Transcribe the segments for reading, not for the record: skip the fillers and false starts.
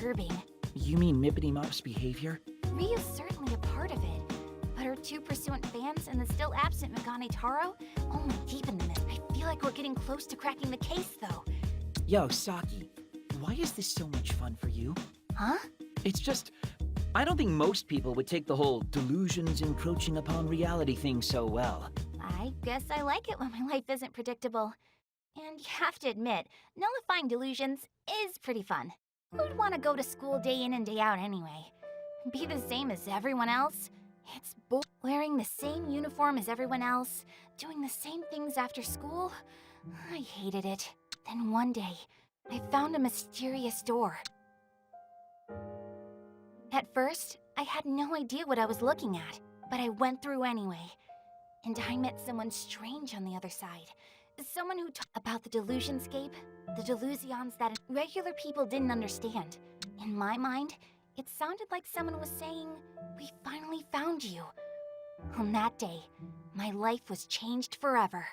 disturbing. You mean Mippity Mop's behavior? Ria's certainly a part of it. But her two pursuant fans and the still absent Megane Taro only deepen the mystery. I feel like we're getting close to cracking the case, though. Yo, Saki, why is this so much fun for you? Huh? It's just, I don't think most people would take the whole delusions encroaching upon reality thing so well. I guess I like it when my life isn't predictable. And you have to admit, nullifying delusions is pretty fun. Who'd want to go to school day in and day out anyway? Be the same as everyone else? It's wearing the same uniform as everyone else, doing the same things after school. I hated it. Then one day, I found a mysterious door. At first, I had no idea what I was looking at, but I went through anyway. And I met someone strange on the other side. Someone who talked about the delusionscape, the delusions that regular people didn't understand. In my mind, it sounded like someone was saying, "We finally found you." On that day, my life was changed forever.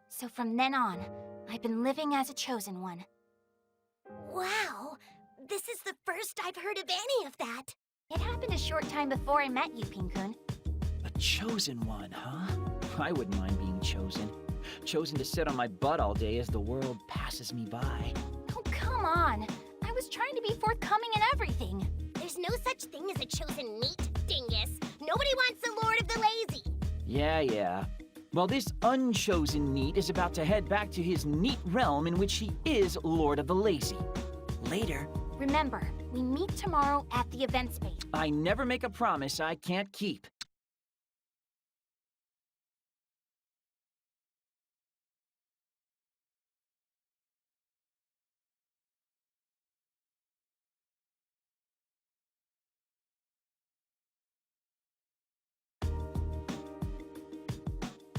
So from then on, I've been living as a chosen one. Wow, this is the first I've heard of any of that. It happened a short time before I met you, Pinkun. A chosen one, huh? I wouldn't mind being chosen. Chosen to sit on my butt all day as the world passes me by. Oh, come on. I was trying to be forthcoming in everything. There's no such thing as a chosen meat, dingus. Nobody wants the Lord of the Lazy. Yeah. Well, this unchosen NEET is about to head back to his NEET realm in which he is Lord of the Lazy. Later. Remember, we meet tomorrow at the event space. I never make a promise I can't keep.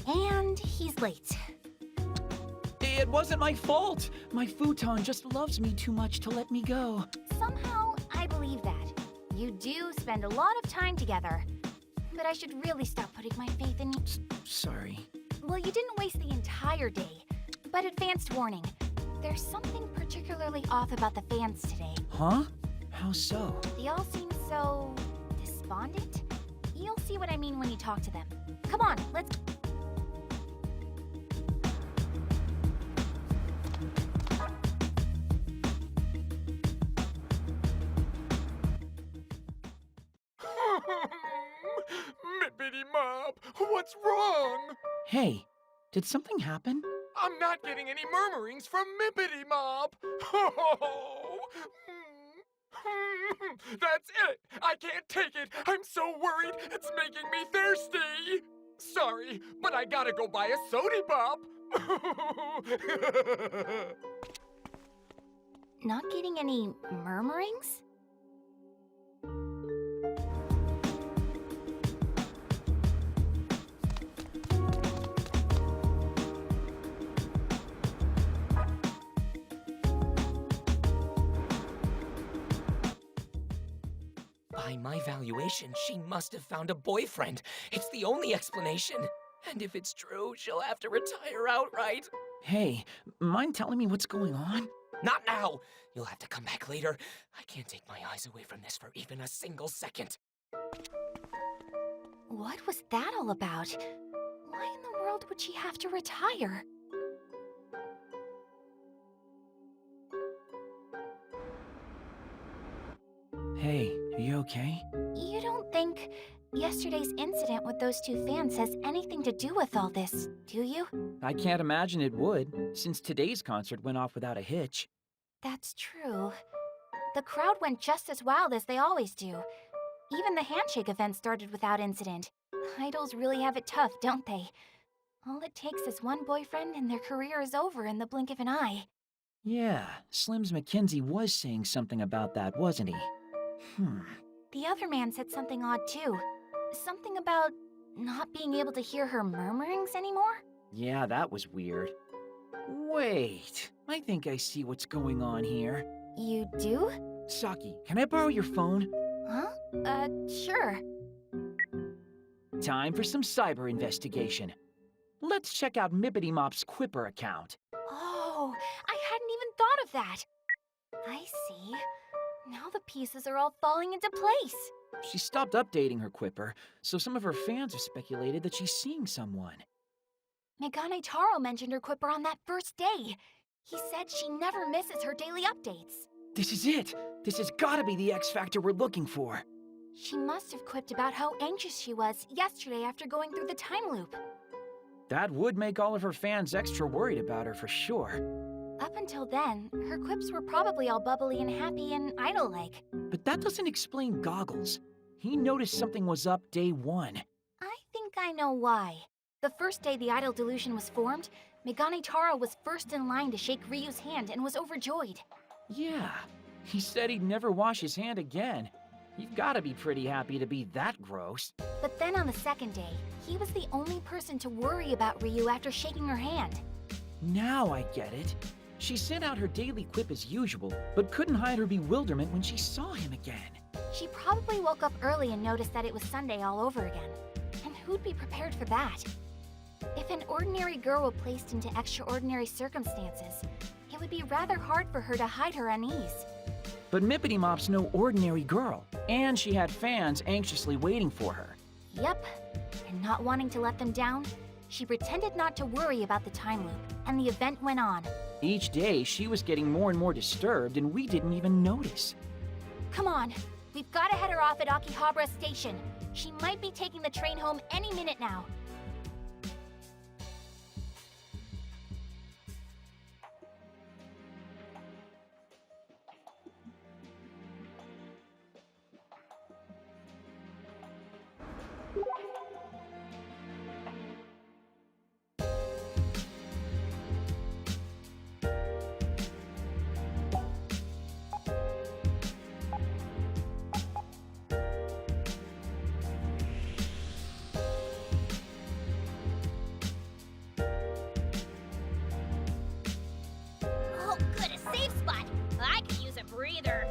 And he's late. It wasn't my fault. My futon just loves me too much to let me go. Somehow, I believe that. You do spend a lot of time together. But I should really stop putting my faith in you. Sorry. Well, you didn't waste the entire day. But advanced warning. There's something particularly off about the fans today. Huh? How so? They all seem so despondent. You'll see what I mean when you talk to them. Come on, let's... Mippity Mop, what's wrong? Hey, did something happen? I'm not getting any murmurings from Mippity Mop. That's it. I can't take it. I'm so worried. It's making me thirsty. Sorry, but I gotta go buy a sody pop. Not getting any murmurings? By my valuation, she must have found a boyfriend. It's the only explanation. And if it's true, she'll have to retire outright. Hey, mind telling me what's going on? Not now! You'll have to come back later. I can't take my eyes away from this for even a single second. What was that all about? Why in the world would she have to retire? Hey, are you okay? You don't think yesterday's incident with those two fans has anything to do with all this, do you? I can't imagine it would, since today's concert went off without a hitch. That's true. The crowd went just as wild as they always do. Even the handshake event started without incident. Idols really have it tough, don't they? All it takes is one boyfriend and their career is over in the blink of an eye. Yeah, Slim's McKenzie was saying something about that, wasn't he? The other man said something odd too. Something about not being able to hear her murmurings anymore? Yeah, that was weird. Wait, I think I see what's going on here. You do? Saki, can I borrow your phone? Huh? Sure. Time for some cyber investigation. Let's check out Mippity Mop's Quipper account. Oh, I hadn't even thought of that. I see. Now the pieces are all falling into place. She stopped updating her Quipper, so some of her fans have speculated that she's seeing someone. Megane Taro mentioned her Quipper on that first day. He said she never misses her daily updates. This is it! This has gotta be the X Factor we're looking for. She must have quipped about how anxious she was yesterday after going through the time loop. That would make all of her fans extra worried about her for sure. Up until then, her quips were probably all bubbly and happy and idol-like. But that doesn't explain Goggles. He noticed something was up day one. I think I know why. The first day the idol delusion was formed, Megane Taro was first in line to shake Ryu's hand and was overjoyed. Yeah, he said he'd never wash his hand again. You've gotta be pretty happy to be that gross. But then on the second day, he was the only person to worry about Ryu after shaking her hand. Now I get it. She sent out her daily quip as usual, but couldn't hide her bewilderment when she saw him again. She probably woke up early and noticed that it was Sunday all over again. And who'd be prepared for that? If an ordinary girl were placed into extraordinary circumstances, it would be rather hard for her to hide her unease. But Mippity Mop's no ordinary girl, and she had fans anxiously waiting for her. Yep, and not wanting to let them down, she pretended not to worry about the time loop, and the event went on. Each day, she was getting more and more disturbed, and we didn't even notice. Come on, we've got to head her off at Akihabara Station. She might be taking the train home any minute now. Oh, good, a safe spot. I could use a breather.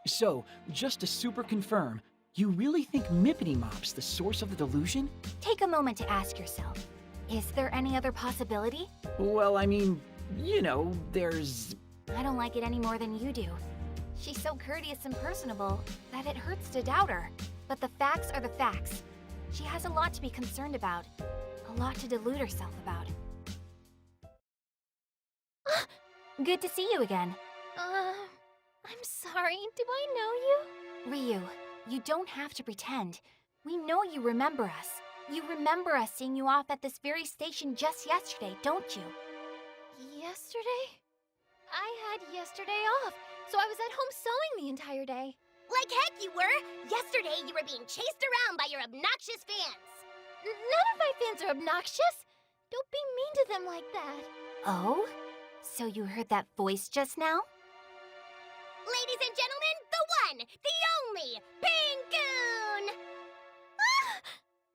So, just to super confirm, you really think Mippity Mop's the source of the delusion? Take a moment to ask yourself, is there any other possibility? Well, I mean, you know, there's... I don't like it any more than you do. She's so courteous and personable that it hurts to doubt her. But the facts are the facts. She has a lot to be concerned about, a lot to delude herself about. Good to see you again. I'm sorry. Do I know you? Ryu, you don't have to pretend. We know you remember us. You remember us seeing you off at this very station just yesterday, don't you? Yesterday? I had yesterday off, so I was at home sewing the entire day. Like heck you were. Yesterday you were being chased around by your obnoxious fans. None of my fans are obnoxious. Don't be mean to them like that. Oh? So you heard that voice just now? Ladies and gentlemen, the one, the only, Pinkoon!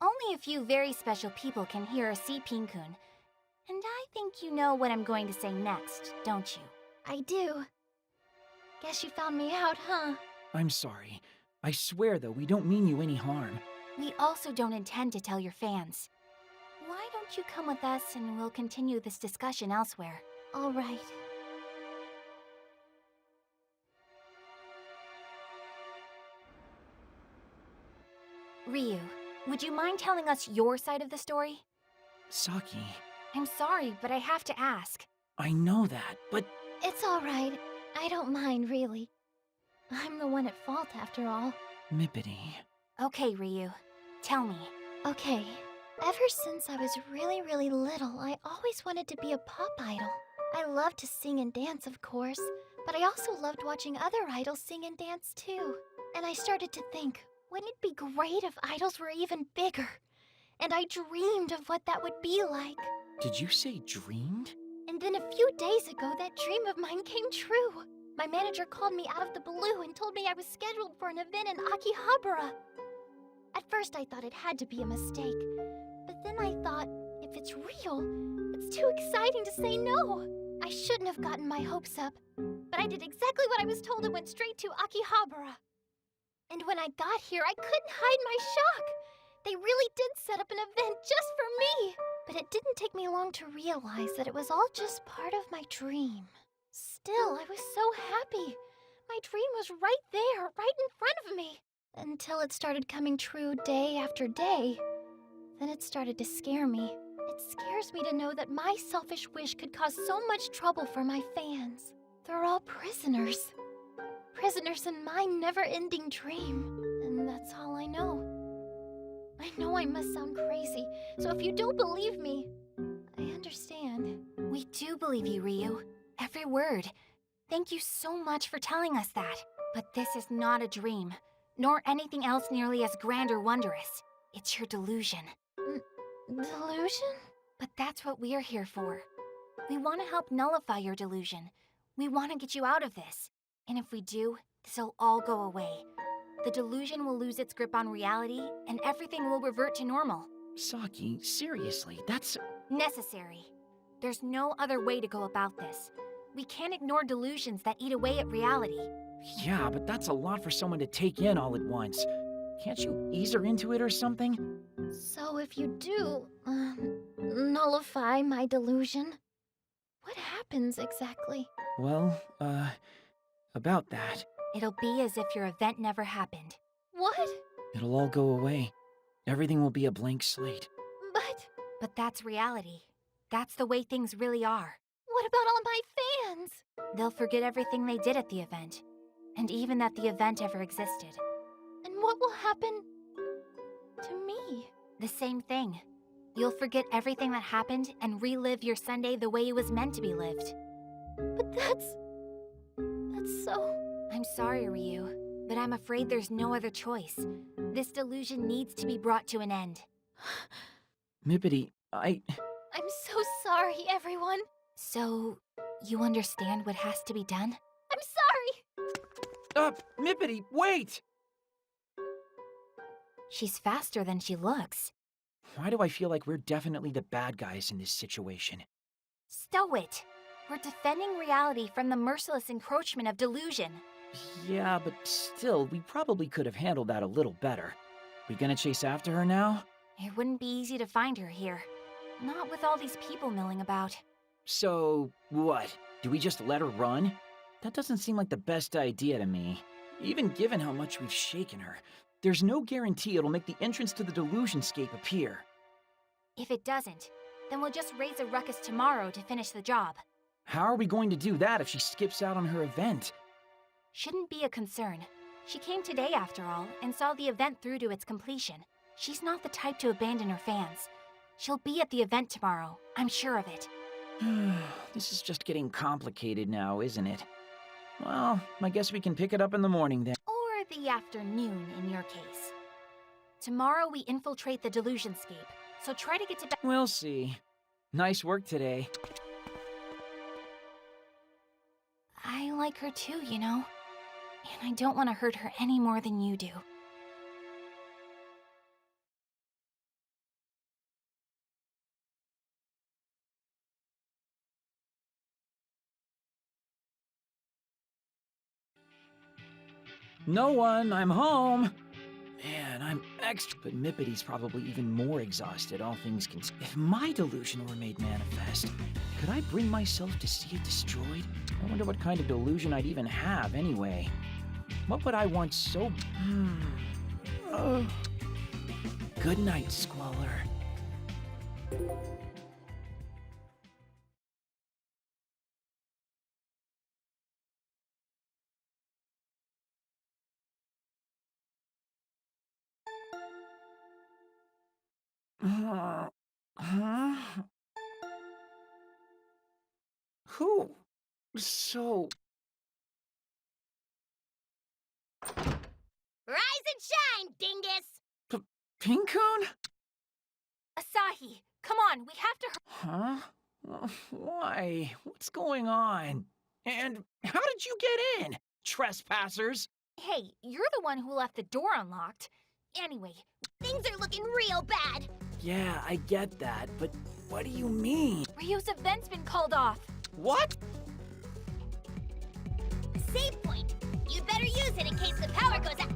Only a few very special people can hear or see Pinkoon. And I think you know what I'm going to say next, don't you? I do. Guess you found me out, huh? I'm sorry. I swear, though, we don't mean you any harm. We also don't intend to tell your fans. Why don't you come with us and we'll continue this discussion elsewhere? All right. Ryu, would you mind telling us your side of the story? Saki, I'm sorry, but I have to ask. I know that, but It's all right. I don't mind, really. I'm the one at fault, after all. Mippity... Okay, Ryu. Tell me. Okay. Ever since I was really, really little, I always wanted to be a pop idol. I loved to sing and dance, of course, but I also loved watching other idols sing and dance too. And I started to think, Wouldn't it be great if idols were even bigger? And I dreamed of what that would be like. Did you say dreamed? And then a few days ago, that dream of mine came true. My manager called me out of the blue and told me I was scheduled for an event in Akihabara. At first, I thought it had to be a mistake. But then I thought, if it's real, it's too exciting to say no. I shouldn't have gotten my hopes up. But I did exactly what I was told and went straight to Akihabara. And when I got here, I couldn't hide my shock. They really did set up an event just for me. But it didn't take me long to realize that it was all just part of my dream. Still, I was so happy. My dream was right there, right in front of me. Until it started coming true day after day. Then it started to scare me. It scares me to know that my selfish wish could cause so much trouble for my fans. They're all prisoners. Prisoners in my never-ending dream. And that's all I know. I know I must sound crazy, so if you don't believe me, I understand. We do believe you, Ryu. Every word. Thank you so much for telling us that. But this is not a dream, nor anything else nearly as grand or wondrous. It's your delusion. Delusion? But that's what we're here for. We want to help nullify your delusion. We want to get you out of this. And if we do, this'll all go away. The delusion will lose its grip on reality, and everything will revert to normal. Saki, seriously, that's... Necessary. There's no other way to go about this. We can't ignore delusions that eat away at reality. Yeah, but that's a lot for someone to take in all at once. Can't you ease her into it or something? So if you do, nullify my delusion, what happens exactly? Well, about that. It'll be as if your event never happened. What? It'll all go away. Everything will be a blank slate. But that's reality. That's the way things really are. What about all my fans? They'll forget everything they did at the event, and even that the event ever existed. And what will happen to me? The same thing. You'll forget everything that happened and relive your Sunday the way it was meant to be lived. But that's so... I'm sorry, Ryu, but I'm afraid there's no other choice. This delusion needs to be brought to an end. Mippity, I'm so sorry, everyone. So, you understand what has to be done? I'm sorry! Mippity, wait! She's faster than she looks. Why do I feel like we're definitely the bad guys in this situation? Stow it! We're defending reality from the merciless encroachment of delusion. Yeah, but still, we probably could have handled that a little better. We gonna chase after her now? It wouldn't be easy to find her here. Not with all these people milling about. So, what? Do we just let her run? That doesn't seem like the best idea to me. Even given how much we've shaken her, there's no guarantee it'll make the entrance to the delusionscape appear. If it doesn't, then we'll just raise a ruckus tomorrow to finish the job. How are we going to do that if she skips out on her event? Shouldn't be a concern. She came today after all, and saw the event through to its completion. She's not the type to abandon her fans. She'll be at the event tomorrow, I'm sure of it. This is just getting complicated now, isn't it? Well, I guess we can pick it up in the morning then. Or the afternoon, in your case. Tomorrow we infiltrate the delusionscape, so try to get to bed. We'll see. Nice work today. I like her too, you know. And I don't want to hurt her any more than you do. No one, I'm home. Man, I'm extra, but Mippity's probably even more exhausted, all things considered. If my delusion were made manifest, could I bring myself to see it destroyed? I wonder what kind of delusion I'd even have, anyway. What would I want so... Good night, Squalor. Who? So... Rise and shine, dingus! Pinkun? Asahi, come on, we have to Huh? Why? What's going on? And how did you get in? Trespassers? Hey, you're the one who left the door unlocked. Anyway, Things are looking real bad. Yeah, I get that, but what do you mean? Ryu's event's been called off. What? Save point. You'd better use it in case the power goes out.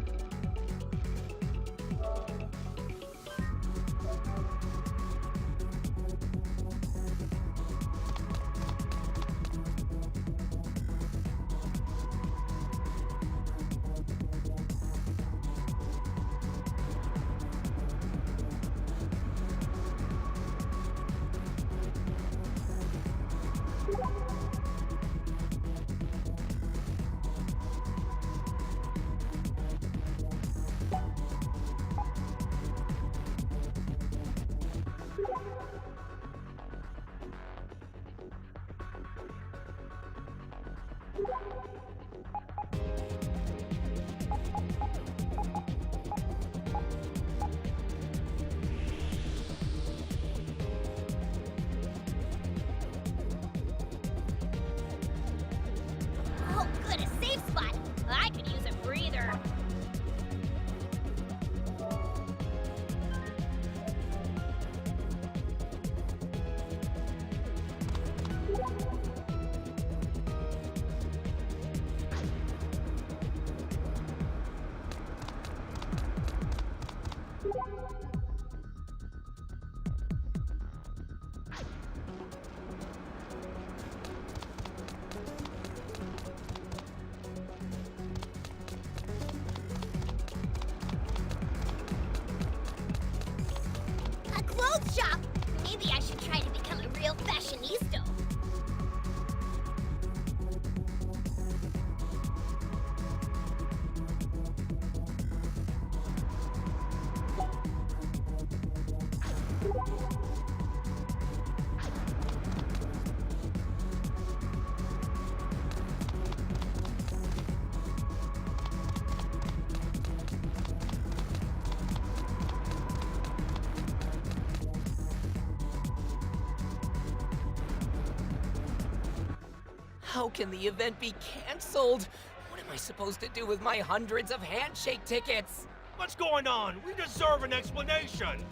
Oh, good, a safe spot. I could use a breather. A clothes shop! Maybe I should try to become a real fashionista. How can the event be canceled? What am I supposed to do with my hundreds of handshake tickets? What's going on? We deserve an explanation.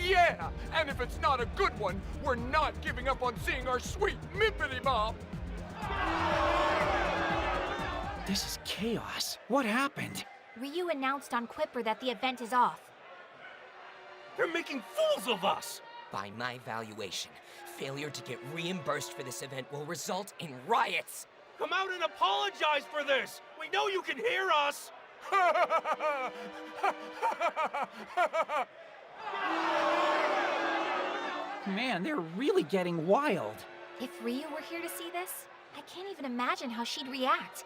Yeah, and if it's not a good one, we're not giving up on seeing our sweet Mippity Mop. This is chaos. What happened? Ryu announced on Quipper that the event is off. They're making fools of us. By my valuation, failure to get reimbursed for this event will result in riots. Come out and apologize for this. We know you can hear us. Man, they're really getting wild. If Ryu were here to see this, I can't even imagine how she'd react.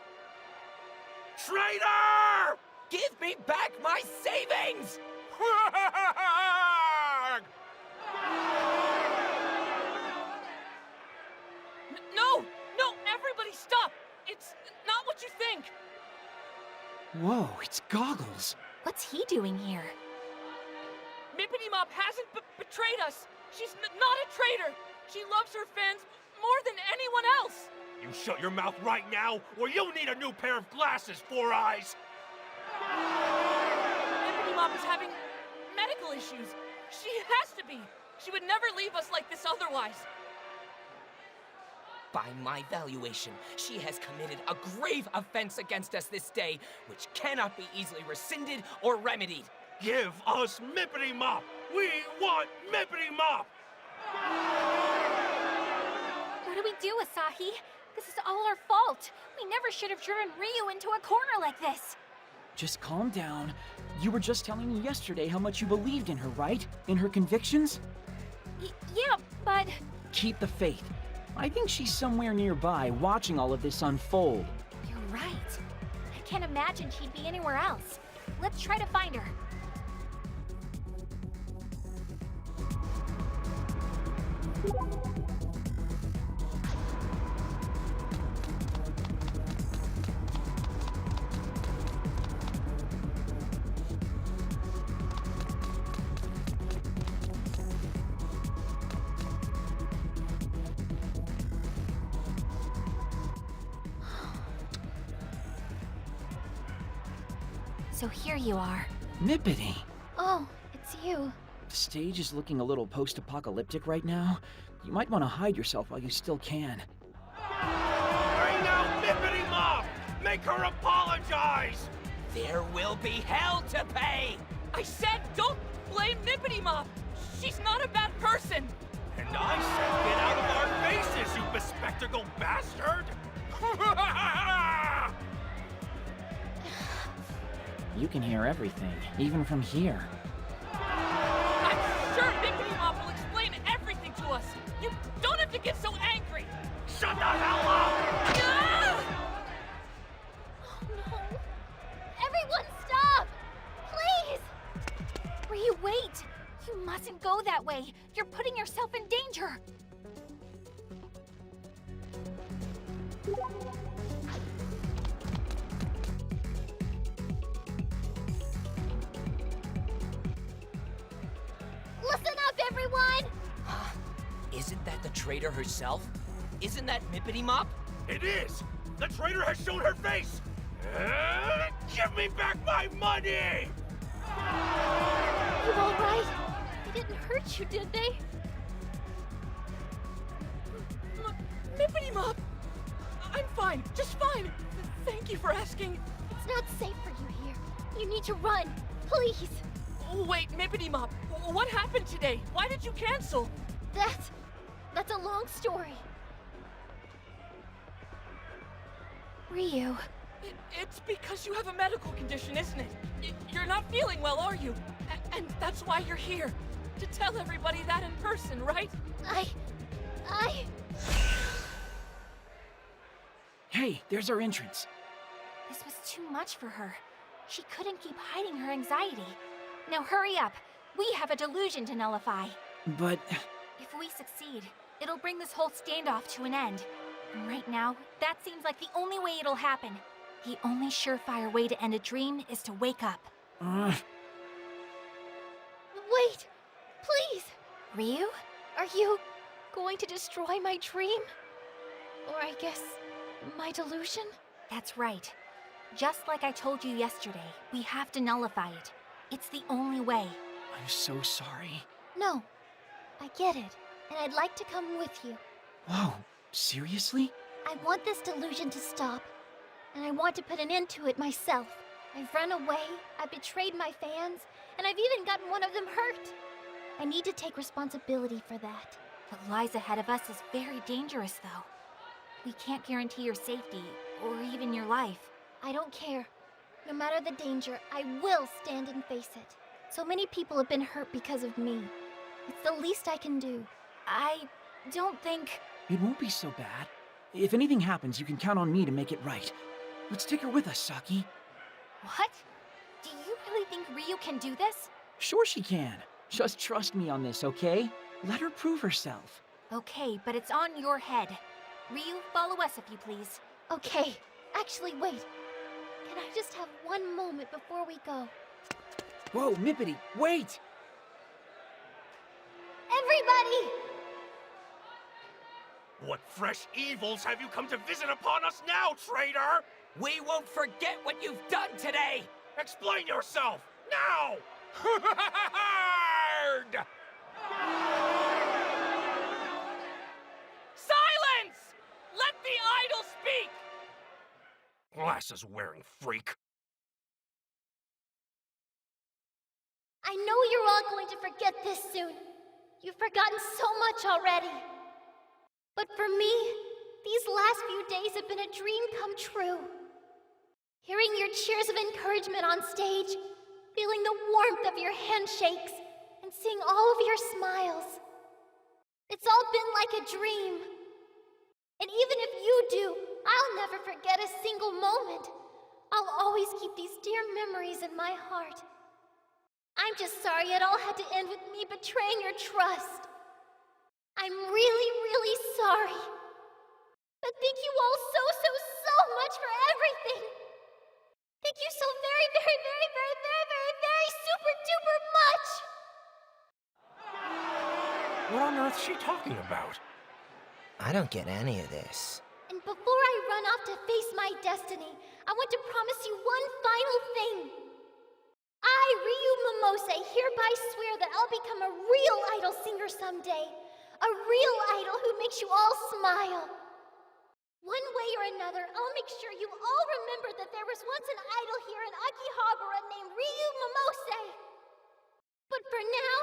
Traitor! Give me back my savings! No! No! Everybody stop! It's not what you think! Whoa, it's Goggles. What's he doing here? Mippity Mop hasn't betrayed us! She's not a traitor! She loves her fans more than anyone else! You shut your mouth right now, or you'll need a new pair of glasses, Four Eyes. Mippity Mop is having medical issues. She has to be. She would never leave us like this otherwise. By my valuation, she has committed a grave offense against us this day, which cannot be easily rescinded or remedied. Give us Mippity Mop. We want Mippity Mop. What do we do, Asahi? This is all our fault. We never should have driven Ryu into a corner like this. Just calm down. You were just telling me yesterday how much you believed in her, right? In her convictions? Yeah, but... Keep the faith. I think she's somewhere nearby, watching all of this unfold. You're right. I can't imagine she'd be anywhere else. Let's try to find her. So here you are. Mippity! Oh, it's you. The stage is looking a little post-apocalyptic right now. You might want to hide yourself while you still can. Bring out Mippity Mop! Make her apologize! There will be hell to pay! I said don't blame Nippity Mop! She's not a bad person! And I said get out of our faces, you bespectacled bastard! You can hear everything, even from here. I'm sure Nippity Mop will explain everything to us! You don't have to get so angry! Shut the hell up! Ah! Oh no. Everyone stop! Please! Ryu, wait! You mustn't go that way. You're putting yourself in danger. Listen up, everyone! Isn't that the traitor herself? Isn't that Mippity Mop? It is! The traitor has shown her face! Give me back my money! You all right? They didn't hurt you, did they? Nippity Mop! I'm fine, just fine! Thank you for asking. It's not safe for you here. You need to run. Please. Oh, wait, Mippity Mop, what happened today? Why did you cancel? That's a long story. Ryu, It's because you have a medical condition, isn't it? You're not feeling well, are you? And that's why you're here. To tell everybody that in person, right? I... Hey, there's our entrance. this was too much for her. She couldn't keep hiding her anxiety. Now hurry up. We have a delusion to nullify. But If we succeed, it'll bring this whole standoff to an end. And right now, that seems like the only way it'll happen. The only surefire way to end a dream is to wake up. Wait! Please! Ryu? Are you going to destroy my dream? Or I guess, my delusion? That's right. Just like I told you yesterday, we have to nullify it. It's the only way. I'm so sorry. No. I get it. And I'd like to come with you. Whoa, seriously? I want this delusion to stop. And I want to put an end to it myself. I've run away, I've betrayed my fans, and I've even gotten one of them hurt. I need to take responsibility for that. What lies ahead of us is very dangerous, though. We can't guarantee your safety, or even your life. I don't care. No matter the danger, I will stand and face it. So many people have been hurt because of me. It's the least I can do. I don't think... It won't be so bad. If anything happens, you can count on me to make it right. Let's take her with us, Saki. What? Do you really think Ryu can do this? Sure she can. Just trust me on this, okay? Let her prove herself. Okay, but it's on your head. Ryu, follow us if you please. Okay. Actually, wait. Can I just have one moment before we go? Whoa, Mippity, wait! Everybody! What fresh evils have you come to visit upon us now, traitor? We won't forget what you've done today! Explain yourself, now! Silence! Let the idol speak! Glasses-wearing freak. I know you're all going to forget this soon. You've forgotten so much already. But for me, these last few days have been a dream come true. Hearing your cheers of encouragement on stage, feeling the warmth of your handshakes, and seeing all of your smiles. It's all been like a dream. And even if you do, I'll never forget a single moment. I'll always keep these dear memories in my heart. I'm just sorry it all had to end with me betraying your trust. I'm really, really sorry. But thank you all so much for everything. Thank you so very, very, very, very, very, very, very super duper much. What on earth's she talking about? I don't get any of this. And before I run off to face my destiny, I want to promise you one final thing. I, Ryu Momose, hereby swear that I'll become a real idol singer someday. A real idol who makes you all smile. One way or another, I'll make sure you all remember that there was once an idol here in Akihabara named Ryu Momose. But for now,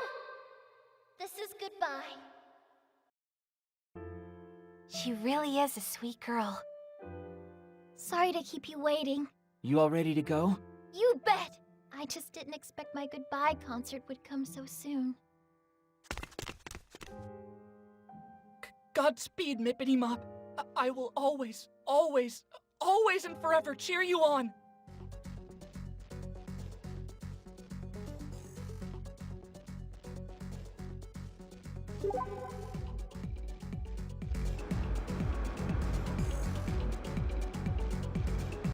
this is goodbye. She really is a sweet girl. Sorry to keep you waiting. You all ready to go? You bet! I just didn't expect my goodbye concert would come so soon. Godspeed, Mippity Mop. I will always, always, always and forever cheer you on.